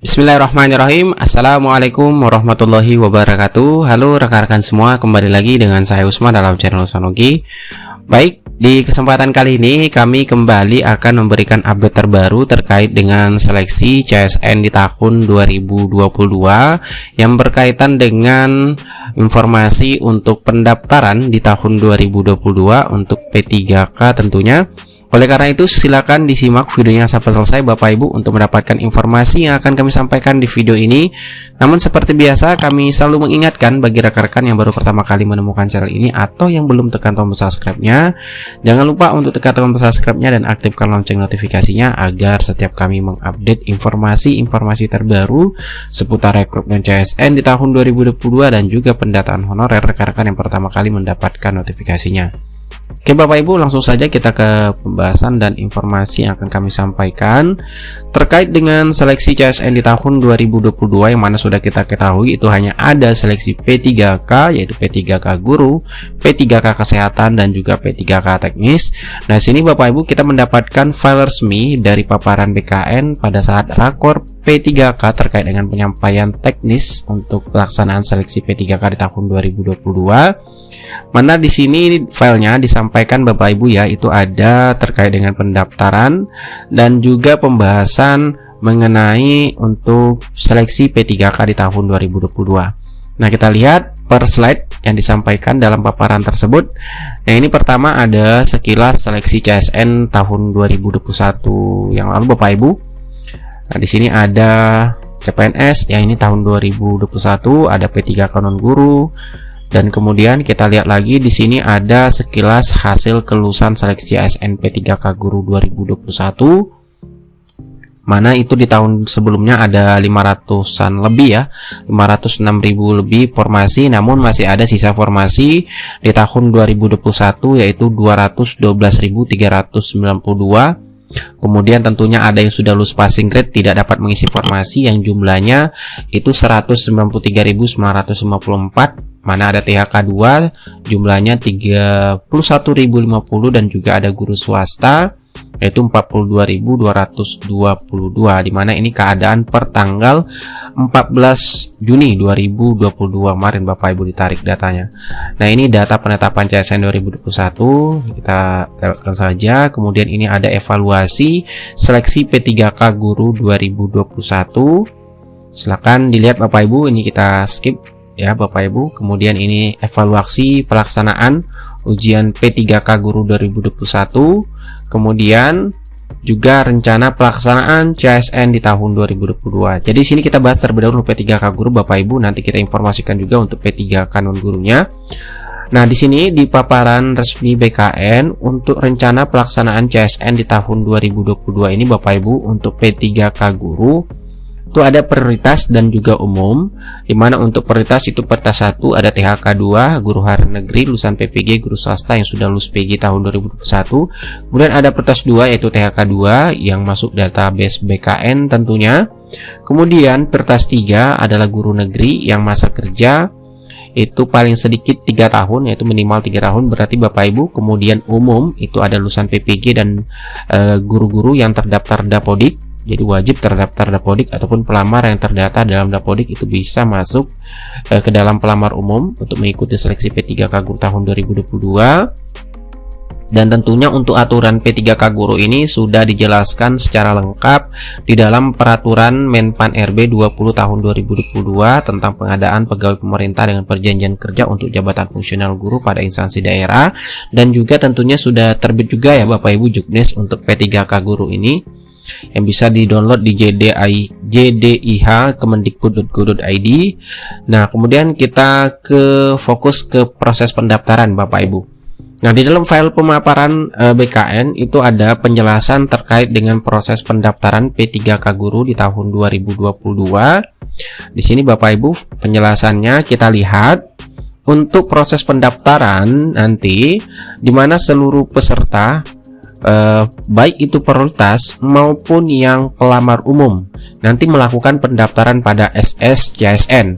Bismillahirrahmanirrahim. Assalamualaikum warahmatullahi wabarakatuh. Halo rekan-rekan semua, kembali lagi dengan saya Usman dalam channel Sanogi. Baik, di kesempatan kali ini kami kembali akan memberikan update terbaru terkait dengan seleksi CSN di tahun 2022 yang berkaitan dengan informasi untuk pendaftaran di tahun 2022 untuk P3K tentunya. Oleh karena itu, silakan disimak videonya sampai selesai Bapak Ibu untuk mendapatkan informasi yang akan kami sampaikan di video ini. Namun seperti biasa, kami selalu mengingatkan bagi rekan-rekan yang baru pertama kali menemukan channel ini atau yang belum tekan tombol subscribe-nya, jangan lupa untuk tekan tombol subscribe-nya dan aktifkan lonceng notifikasinya agar setiap kami mengupdate informasi-informasi terbaru seputar rekrutmen CSN di tahun 2022 dan juga pendataan honorer rekan-rekan yang pertama kali mendapatkan notifikasinya. Oke Bapak Ibu, langsung saja kita ke pembahasan dan informasi yang akan kami sampaikan terkait dengan seleksi CSN di tahun 2022 yang mana sudah kita ketahui itu hanya ada seleksi P3K, yaitu P3K Guru, P3K Kesehatan dan juga P3K Teknis. Nah, sini Bapak Ibu kita mendapatkan file resmi dari paparan BKN pada saat rakor P3K terkait dengan penyampaian teknis untuk pelaksanaan seleksi P3K di tahun 2022. Mana di sini filenya disampaikan Bapak Ibu ya, itu ada terkait dengan pendaftaran dan juga pembahasan mengenai untuk seleksi P3K di tahun 2022. Nah, kita lihat per slide yang disampaikan dalam paparan tersebut. Nah, ini pertama ada sekilas seleksi CSN tahun 2021 yang lalu Bapak Ibu. Nah, di sini ada CPNS yang ini tahun 2021, ada P3K non guru. Dan kemudian kita lihat lagi di sini ada sekilas hasil kelulusan seleksi ASN P3K Guru 2021. Mana itu di tahun sebelumnya ada 500-an lebih ya, 506.000 lebih formasi, namun masih ada sisa formasi di tahun 2021 yaitu 212.392. Kemudian tentunya ada yang sudah lulus passing grade tidak dapat mengisi formasi yang jumlahnya itu 193.954. Mana ada THK 2 jumlahnya 31.050 dan juga ada guru swasta yaitu 42.222, dimana ini keadaan per tanggal 14 Juni 2022 kemarin Bapak Ibu ditarik datanya. Nah, ini data penetapan CSN 2021 kita lewatkan saja. Kemudian ini ada evaluasi seleksi P3K Guru 2021. Silakan dilihat Bapak Ibu, ini kita skip ya Bapak Ibu. Kemudian ini evaluasi pelaksanaan ujian P3K Guru 2021, kemudian juga rencana pelaksanaan CSN di tahun 2022. Jadi sini kita bahas terlebih dahulu P3K Guru Bapak Ibu, nanti kita informasikan juga untuk P3K non gurunya. Nah, di sini di paparan resmi BKN untuk rencana pelaksanaan CSN di tahun 2022 ini Bapak Ibu untuk P3K Guru itu ada prioritas dan juga umum, dimana untuk prioritas itu prioritas 1 ada THK 2 guru harian negeri lulusan PPG guru swasta yang sudah lulus PG tahun 2021. Kemudian ada prioritas 2 yaitu THK 2 yang masuk database BKN tentunya. Kemudian prioritas 3 adalah guru negeri yang masa kerja itu paling sedikit 3 tahun yaitu minimal 3 tahun berarti Bapak Ibu. Kemudian umum itu ada lulusan PPG dan guru-guru yang terdaftar Dapodik. Jadi wajib terdaftar Dapodik ataupun pelamar yang terdata dalam Dapodik itu bisa masuk ke dalam pelamar umum untuk mengikuti seleksi P3K Guru tahun 2022. Dan tentunya untuk aturan P3K Guru ini sudah dijelaskan secara lengkap di dalam peraturan Menpan RB 20 tahun 2022 tentang pengadaan pegawai pemerintah dengan perjanjian kerja untuk jabatan fungsional guru pada instansi daerah, dan juga tentunya sudah terbit juga ya Bapak Ibu juknis untuk P3K Guru ini yang bisa di-download di JDIH Kemendikbud.go.id. Nah, kemudian kita fokus ke proses pendaftaran Bapak Ibu. Nah, di dalam file pemaparan BKN itu ada penjelasan terkait dengan proses pendaftaran P3K Guru di tahun 2022. Di sini Bapak Ibu penjelasannya kita lihat. Untuk proses pendaftaran nanti di mana seluruh peserta baik itu prioritas maupun yang pelamar umum nanti melakukan pendaftaran pada SS CSN.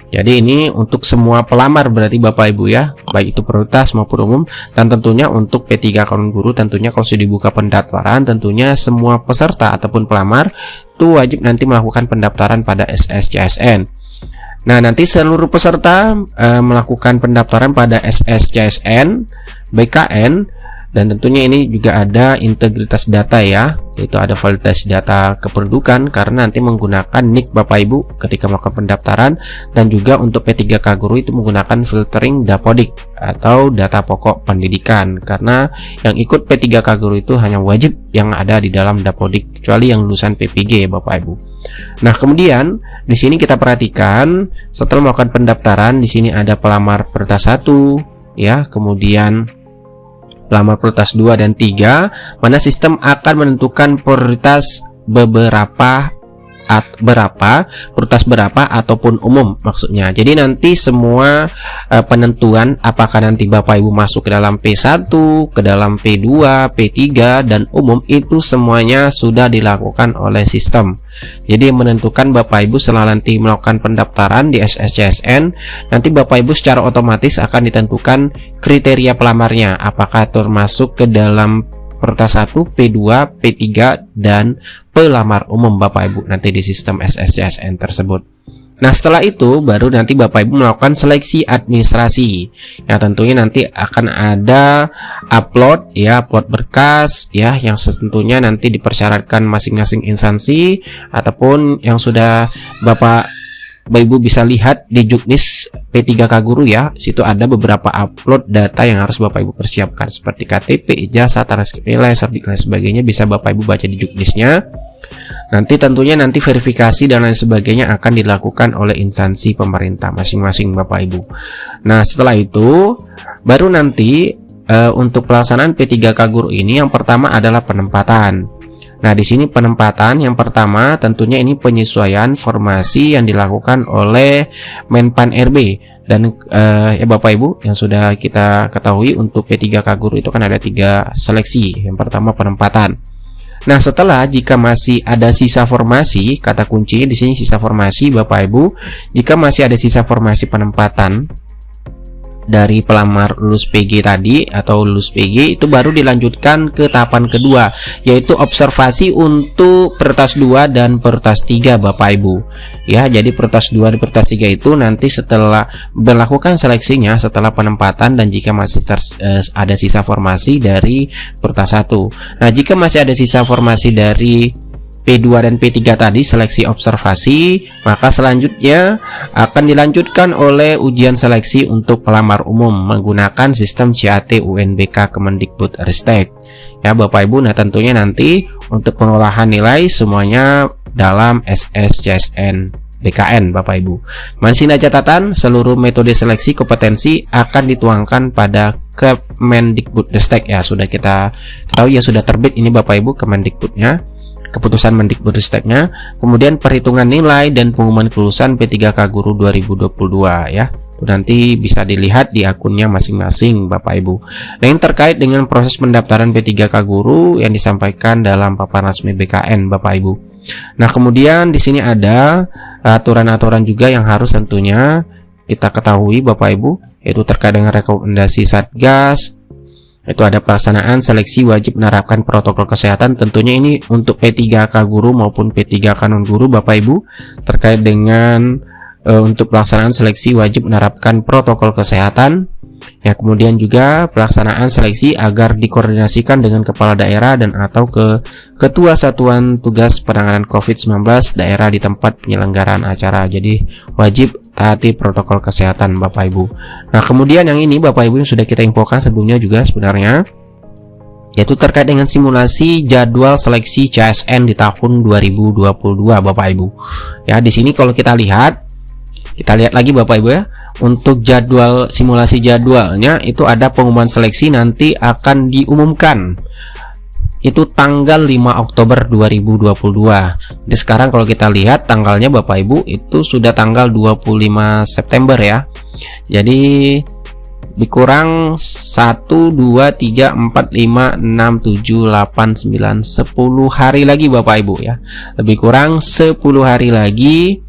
Jadi ini untuk semua pelamar berarti Bapak Ibu ya, baik itu prioritas maupun umum. Dan tentunya untuk P3 calon guru, tentunya kalau sudah dibuka pendaftaran, tentunya semua peserta ataupun pelamar itu wajib nanti melakukan pendaftaran pada SSCSN. Nah, nanti seluruh peserta melakukan pendaftaran pada SSCSN, BKN, dan tentunya ini juga ada integritas data ya, yaitu ada validasi data kependudukan karena nanti menggunakan NIK Bapak Ibu ketika melakukan pendaftaran, dan juga untuk P3K guru itu menggunakan filtering Dapodik atau data pokok pendidikan, karena yang ikut P3K guru itu hanya wajib yang ada di dalam Dapodik kecuali yang lulusan PPG Bapak Ibu. Nah, kemudian di sini kita perhatikan setelah melakukan pendaftaran, di sini ada pelamar prioritas 1 ya, kemudian pelamar prioritas 2 dan 3, mana sistem akan menentukan prioritas prioritas berapa ataupun umum maksudnya. Jadi nanti semua penentuan apakah nanti Bapak Ibu masuk ke dalam P1, ke dalam P2, P3 dan umum itu semuanya sudah dilakukan oleh sistem. Jadi menentukan Bapak Ibu setelah nanti melakukan pendaftaran di SSCSN, nanti Bapak Ibu secara otomatis akan ditentukan kriteria pelamarnya apakah termasuk ke dalam prioritas 1, P2, P3 dan pelamar umum Bapak Ibu nanti di sistem SSCSN tersebut. Nah, setelah itu baru nanti Bapak Ibu melakukan seleksi administrasi. Ya, tentunya nanti akan ada upload ya, upload berkas ya, yang tentunya nanti dipersyaratkan masing-masing instansi ataupun yang sudah Bapak Ibu bisa lihat di Juknis P3K guru ya. Situ ada beberapa upload data yang harus Bapak Ibu persiapkan seperti KTP, ijazah, transkrip nilai, sertifikat dan lain sebagainya, bisa Bapak Ibu baca di Juknisnya. Nanti tentunya nanti verifikasi dan lain sebagainya akan dilakukan oleh instansi pemerintah masing-masing Bapak Ibu. Nah, setelah itu baru nanti untuk pelaksanaan P3K guru ini yang pertama adalah penempatan. Nah, di sini penempatan yang pertama tentunya ini penyesuaian formasi yang dilakukan oleh Menpan RB dan ya Bapak Ibu yang sudah kita ketahui untuk P3K guru itu kan ada 3 seleksi. Yang pertama penempatan. Nah, setelah jika masih ada sisa formasi, kata kuncinya di sini sisa formasi Bapak Ibu, jika masih ada sisa formasi penempatan dari pelamar lulus PG tadi atau lulus PG, itu baru dilanjutkan ke tahapan kedua, yaitu observasi untuk prioritas 2 dan prioritas 3 Bapak Ibu ya. Jadi prioritas 2 dan prioritas 3 itu nanti setelah berlakukan seleksinya setelah penempatan dan jika masih ada sisa formasi dari prioritas 1. Nah, jika masih ada sisa formasi dari P2 dan P3 tadi seleksi observasi, maka selanjutnya akan dilanjutkan oleh ujian seleksi untuk pelamar umum menggunakan sistem CAT UNBK Kemendikbudristek ya Bapak Ibu. Nah, tentunya nanti untuk pengolahan nilai semuanya dalam SSCSN BKN Bapak Ibu. Masih ada catatan, seluruh metode seleksi kompetensi akan dituangkan pada Kemendikbudristek ya, sudah kita tahu ya, sudah terbit ini Bapak Ibu Kemendikbudnya, keputusan Mendikbudristeknya. Kemudian perhitungan nilai dan pengumuman kelulusan P3K guru 2022 ya, itu nanti bisa dilihat di akunnya masing-masing Bapak Ibu. Nah, ini terkait dengan proses pendaftaran P3K guru yang disampaikan dalam paparan resmi BKN Bapak Ibu. Nah, kemudian di sini ada aturan-aturan juga yang harus tentunya kita ketahui Bapak Ibu, yaitu terkait dengan rekomendasi Satgas. Itu ada pelaksanaan seleksi wajib menerapkan protokol kesehatan. Tentunya ini untuk P3K guru maupun P3K non guru Bapak Ibu, terkait dengan untuk pelaksanaan seleksi wajib menerapkan protokol kesehatan ya. Kemudian juga pelaksanaan seleksi agar dikoordinasikan dengan kepala daerah dan atau ketua satuan tugas penanganan COVID-19 daerah di tempat penyelenggaraan acara. Jadi wajib taati protokol kesehatan Bapak Ibu. Nah, kemudian yang ini Bapak Ibu yang sudah kita infokan sebelumnya juga sebenarnya, yaitu terkait dengan simulasi jadwal seleksi CSN di tahun 2022 Bapak Ibu ya. Di sini kalau kita lihat lagi Bapak Ibu ya, untuk jadwal simulasi jadwalnya itu ada pengumuman seleksi nanti akan diumumkan itu tanggal 5 Oktober 2022. Jadi sekarang kalau kita lihat tanggalnya Bapak Ibu itu sudah tanggal 25 September ya. Jadi dikurang 1, 2, 3, 4, 5, 6, 7, 8, 9, 10 hari lagi Bapak Ibu ya. Lebih kurang 10 hari lagi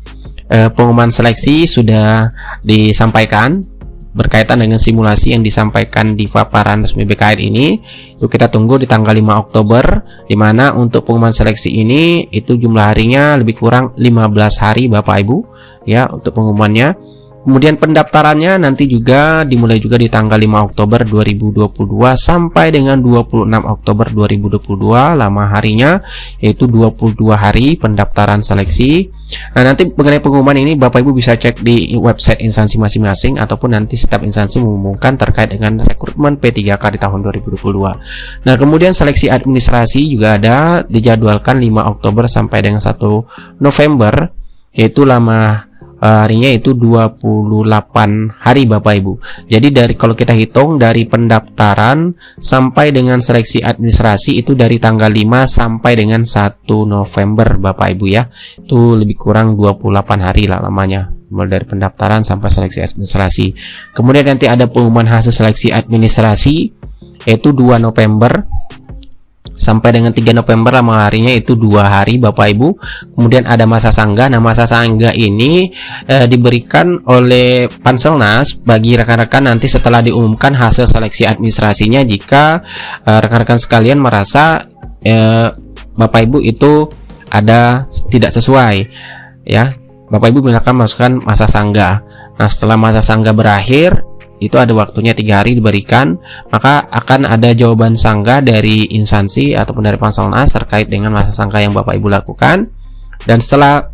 pengumuman seleksi sudah disampaikan berkaitan dengan simulasi yang disampaikan di paparan resmi BKN ini. Itu kita tunggu di tanggal 5 Oktober, di mana untuk pengumuman seleksi ini itu jumlah harinya lebih kurang 15 hari Bapak Ibu ya untuk pengumumannya. Kemudian pendaftarannya nanti juga dimulai juga di tanggal 5 Oktober 2022 sampai dengan 26 Oktober 2022, lama harinya yaitu 22 hari pendaftaran seleksi. Nah, nanti mengenai pengumuman ini Bapak Ibu bisa cek di website instansi masing-masing ataupun nanti setiap instansi mengumumkan terkait dengan rekrutmen P3K di tahun 2022. Nah, kemudian seleksi administrasi juga ada dijadwalkan 5 Oktober sampai dengan 1 November, yaitu lama harinya itu 28 hari Bapak Ibu. Jadi kalau kita hitung dari pendaftaran sampai dengan seleksi administrasi itu dari tanggal 5 sampai dengan 1 November Bapak Ibu ya. Itu lebih kurang 28 hari lah lamanya, mulai dari pendaftaran sampai seleksi administrasi. Kemudian nanti ada pengumuman hasil seleksi administrasi yaitu 2 November sampai dengan 3 November, lama harinya itu 2 hari Bapak Ibu. Kemudian ada masa sanggah. Nah, masa sanggah ini diberikan oleh Panselnas bagi rekan-rekan nanti setelah diumumkan hasil seleksi administrasinya, jika rekan-rekan sekalian merasa Bapak Ibu itu ada tidak sesuai ya, Bapak Ibu silakan masukkan masa sanggah. Nah, setelah masa sanggah berakhir itu ada waktunya 3 hari diberikan, maka akan ada jawaban sanggah dari instansi ataupun dari Panselnas terkait dengan masa sanggah yang Bapak Ibu lakukan. Dan setelah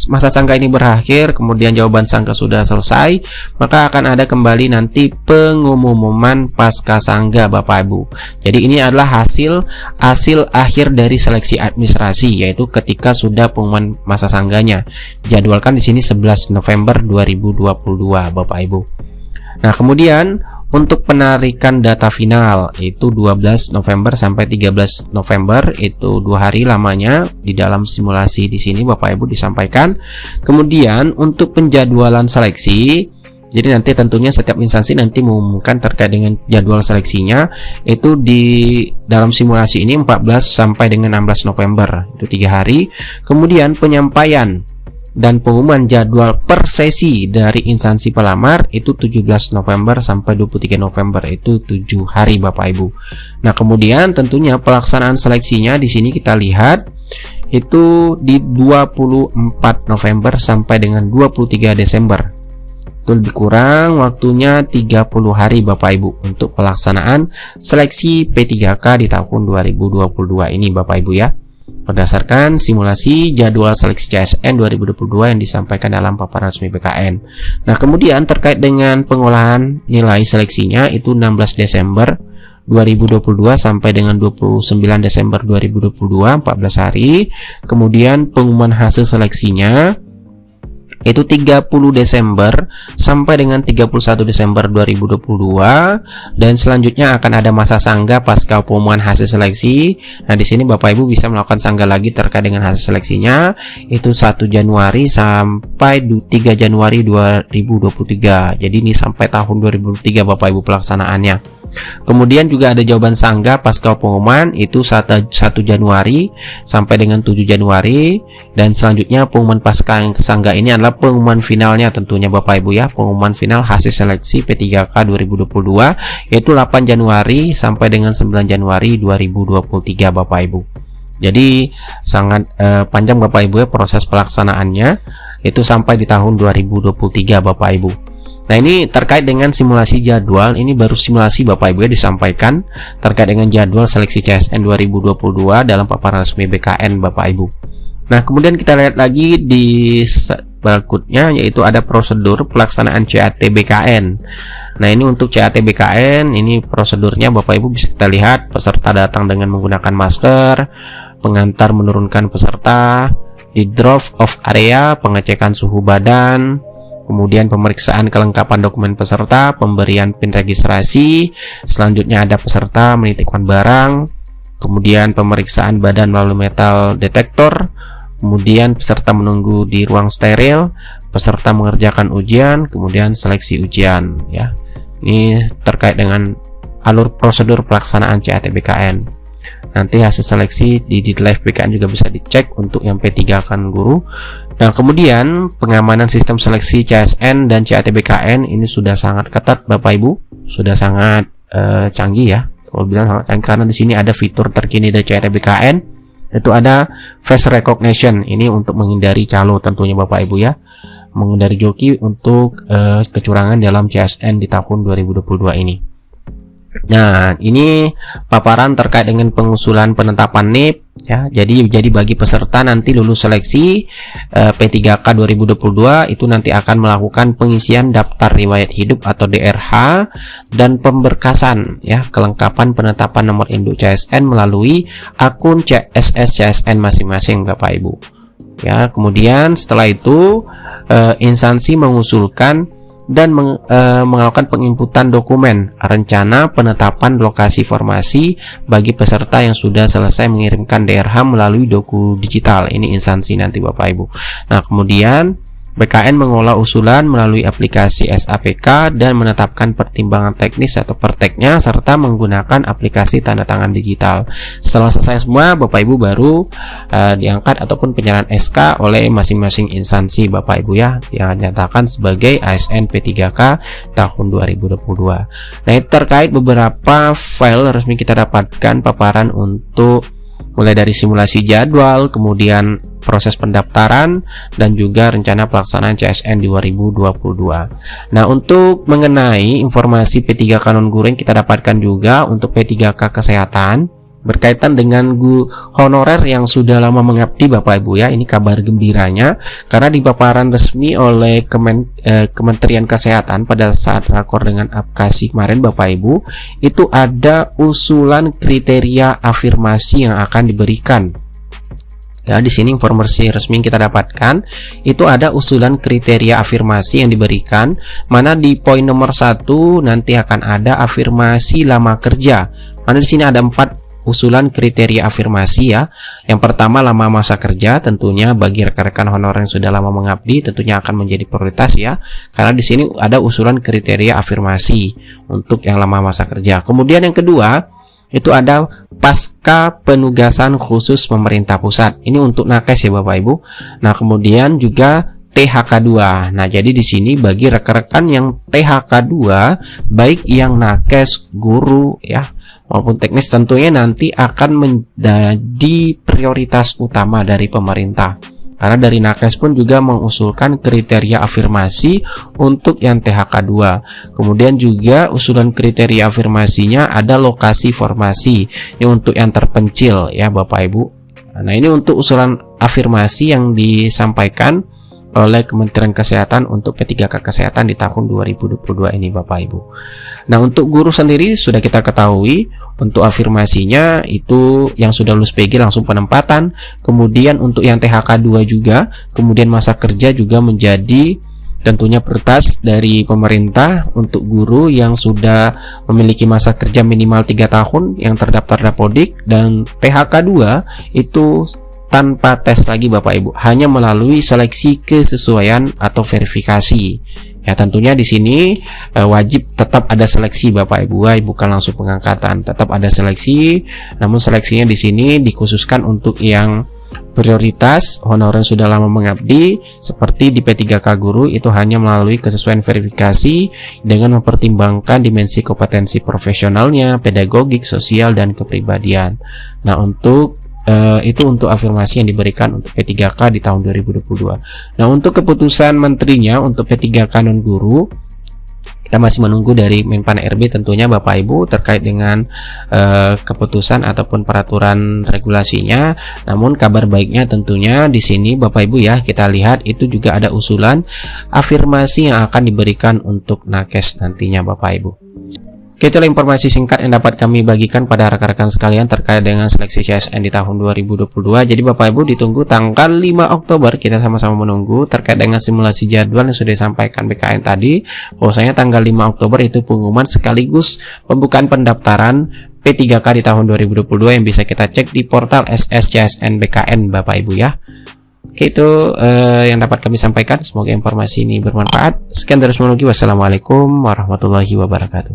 masa sanggah ini berakhir, kemudian jawaban sanggah sudah selesai, maka akan ada kembali nanti pengumuman pasca sanggah Bapak Ibu. Jadi ini adalah hasil akhir dari seleksi administrasi, yaitu ketika sudah pengumuman masa sanggahnya. Dijadwalkan di sini 11 November 2022 Bapak Ibu. Nah, kemudian untuk penarikan data final itu 12 November sampai 13 November, itu 2 hari lamanya di dalam simulasi di sini Bapak Ibu disampaikan. Kemudian untuk penjadwalan seleksi, jadi nanti tentunya setiap instansi nanti mengumumkan terkait dengan jadwal seleksinya itu di dalam simulasi ini 14 sampai dengan 16 November, itu 3 hari. Kemudian penyampaian dan pengumuman jadwal per sesi dari instansi pelamar itu 17 November sampai 23 November, itu 7 hari Bapak Ibu. Nah, kemudian tentunya pelaksanaan seleksinya di sini kita lihat itu di 24 November sampai dengan 23 Desember. Itu lebih kurang waktunya 30 hari Bapak Ibu untuk pelaksanaan seleksi P3K di tahun 2022 ini Bapak Ibu ya, berdasarkan simulasi jadwal seleksi CSN 2022 yang disampaikan dalam paparan resmi BKN. Nah, kemudian terkait dengan pengolahan nilai seleksinya itu 16 Desember 2022 sampai dengan 29 Desember 2022, 14 hari. Kemudian pengumuman hasil seleksinya itu 30 Desember sampai dengan 31 Desember 2022, dan selanjutnya akan ada masa sanggah pasca pengumuman hasil seleksi. Nah, di sini Bapak Ibu bisa melakukan sanggah lagi terkait dengan hasil seleksinya itu 1 Januari sampai 3 Januari 2023. Jadi ini sampai tahun 2023 Bapak Ibu pelaksanaannya. Kemudian juga ada jawaban sanggah pasca pengumuman itu 1 Januari sampai dengan 7 Januari, dan selanjutnya pengumuman pasca sanggah ini adalah pengumuman finalnya tentunya Bapak Ibu ya, pengumuman final hasil seleksi P3K 2022 yaitu 8 Januari sampai dengan 9 Januari 2023 Bapak Ibu. Jadi sangat panjang Bapak Ibu ya proses pelaksanaannya, itu sampai di tahun 2023 Bapak Ibu. Nah, ini terkait dengan simulasi jadwal, ini baru simulasi Bapak Ibu ya disampaikan terkait dengan jadwal seleksi CSN 2022 dalam paparan resmi BKN Bapak Ibu. Nah, kemudian kita lihat lagi di berikutnya, yaitu ada prosedur pelaksanaan CAT BKN. Nah, ini untuk CAT BKN, ini prosedurnya Bapak Ibu bisa kita lihat, peserta datang dengan menggunakan masker, pengantar menurunkan peserta, di drop off area, pengecekan suhu badan, kemudian pemeriksaan kelengkapan dokumen peserta, pemberian PIN registrasi, selanjutnya ada peserta menitipkan barang, kemudian pemeriksaan badan melalui metal detektor, kemudian peserta menunggu di ruang steril, peserta mengerjakan ujian, kemudian seleksi ujian ya. Ini terkait dengan alur prosedur pelaksanaan CAT BKN. Nanti hasil seleksi di Live BKN juga bisa dicek untuk yang P3 kan guru. Nah, kemudian pengamanan sistem seleksi CSN dan CATBKN ini sudah sangat ketat Bapak Ibu, sudah sangat canggih ya. Kalau bilang sangat canggih karena di sini ada fitur terkini dari CATBKN, itu ada face recognition. Ini untuk menghindari calo tentunya Bapak Ibu ya, menghindari joki untuk kecurangan dalam CSN di tahun 2022 ini. Nah, ini paparan terkait dengan pengusulan penetapan NIP ya. Jadi bagi peserta nanti lulus seleksi P3K 2022 itu nanti akan melakukan pengisian daftar riwayat hidup atau DRH dan pemberkasan ya, kelengkapan penetapan nomor induk CSN melalui akun CSS CSN masing-masing Bapak Ibu. Ya, kemudian setelah itu instansi mengusulkan dan melakukan penginputan dokumen rencana penetapan lokasi formasi bagi peserta yang sudah selesai mengirimkan DRH melalui doku digital. Ini instansi nanti Bapak Ibu. Nah, kemudian BKN mengolah usulan melalui aplikasi SAPK dan menetapkan pertimbangan teknis atau perteknya serta menggunakan aplikasi tanda tangan digital. Setelah selesai semua, Bapak Ibu baru diangkat ataupun penyerahan SK oleh masing-masing instansi Bapak Ibu ya, yang dinyatakan sebagai ASN P3K tahun 2022. Nah, terkait beberapa file resmi kita dapatkan paparan untuk mulai dari simulasi jadwal, kemudian proses pendaftaran, dan juga rencana pelaksanaan CSN 2022. Nah, untuk mengenai informasi P3K non-guru yang kita dapatkan juga untuk P3K kesehatan berkaitan dengan honorer yang sudah lama mengabdi Bapak Ibu ya. Ini kabar gembiranya karena di paparan resmi oleh Kementerian Kesehatan pada saat rakor dengan APKASI kemarin Bapak Ibu, itu ada usulan kriteria afirmasi yang akan diberikan. Ya, di sini informasi resmi yang kita dapatkan itu ada usulan kriteria afirmasi yang diberikan, mana di poin nomor 1 nanti akan ada afirmasi lama kerja. Mana di sini ada 4 usulan kriteria afirmasi ya. Yang pertama lama masa kerja, tentunya bagi rekan-rekan honorer yang sudah lama mengabdi tentunya akan menjadi prioritas ya. Karena di sini ada usulan kriteria afirmasi untuk yang lama masa kerja. Kemudian yang kedua itu ada pasca penugasan khusus pemerintah pusat. Ini untuk nakes ya Bapak Ibu. Nah, kemudian juga THK2. Nah, jadi di sini bagi rekan-rekan yang THK2 baik yang nakes, guru ya maupun teknis tentunya nanti akan menjadi prioritas utama dari pemerintah. Karena dari nakes pun juga mengusulkan kriteria afirmasi untuk yang THK2. Kemudian juga usulan kriteria afirmasinya ada lokasi formasi. Ini untuk yang terpencil ya Bapak Ibu. Nah, ini untuk usulan afirmasi yang disampaikan oleh Kementerian Kesehatan untuk P3K Kesehatan di tahun 2022 ini Bapak Ibu. Nah, untuk guru sendiri sudah kita ketahui untuk afirmasinya itu yang sudah lulus PG langsung penempatan. Kemudian untuk yang THK2 juga, kemudian masa kerja juga menjadi tentunya prioritas dari pemerintah untuk guru yang sudah memiliki masa kerja minimal 3 tahun yang terdaftar Dapodik, dan THK2 itu tanpa tes lagi Bapak Ibu, hanya melalui seleksi kesesuaian atau verifikasi. Ya, tentunya di sini wajib tetap ada seleksi Bapak Ibu, bukan langsung pengangkatan, tetap ada seleksi. Namun seleksinya di sini dikhususkan untuk yang prioritas honorer sudah lama mengabdi, seperti di P3K guru itu hanya melalui kesesuaian verifikasi dengan mempertimbangkan dimensi kompetensi profesionalnya, pedagogik, sosial, dan kepribadian. Nah, untuk itu untuk afirmasi yang diberikan untuk P3K di tahun 2022. Nah, untuk keputusan menterinya untuk P3K non guru kita masih menunggu dari Menpan RB tentunya Bapak Ibu terkait dengan keputusan ataupun peraturan regulasinya. Namun kabar baiknya tentunya di sini Bapak Ibu ya, kita lihat itu juga ada usulan afirmasi yang akan diberikan untuk nakes nantinya Bapak Ibu. Itulah informasi singkat yang dapat kami bagikan pada rekan-rekan sekalian terkait dengan seleksi CSN di tahun 2022. Jadi Bapak Ibu ditunggu tanggal 5 Oktober, kita sama-sama menunggu terkait dengan simulasi jadwal yang sudah disampaikan BKN tadi. Bahwasanya tanggal 5 Oktober itu pengumuman sekaligus pembukaan pendaftaran P3K di tahun 2022 yang bisa kita cek di portal SSCSN BKN Bapak Ibu ya. Oke, itu yang dapat kami sampaikan. Semoga informasi ini bermanfaat. Sekian dari Semoga. Wassalamualaikum warahmatullahi wabarakatuh.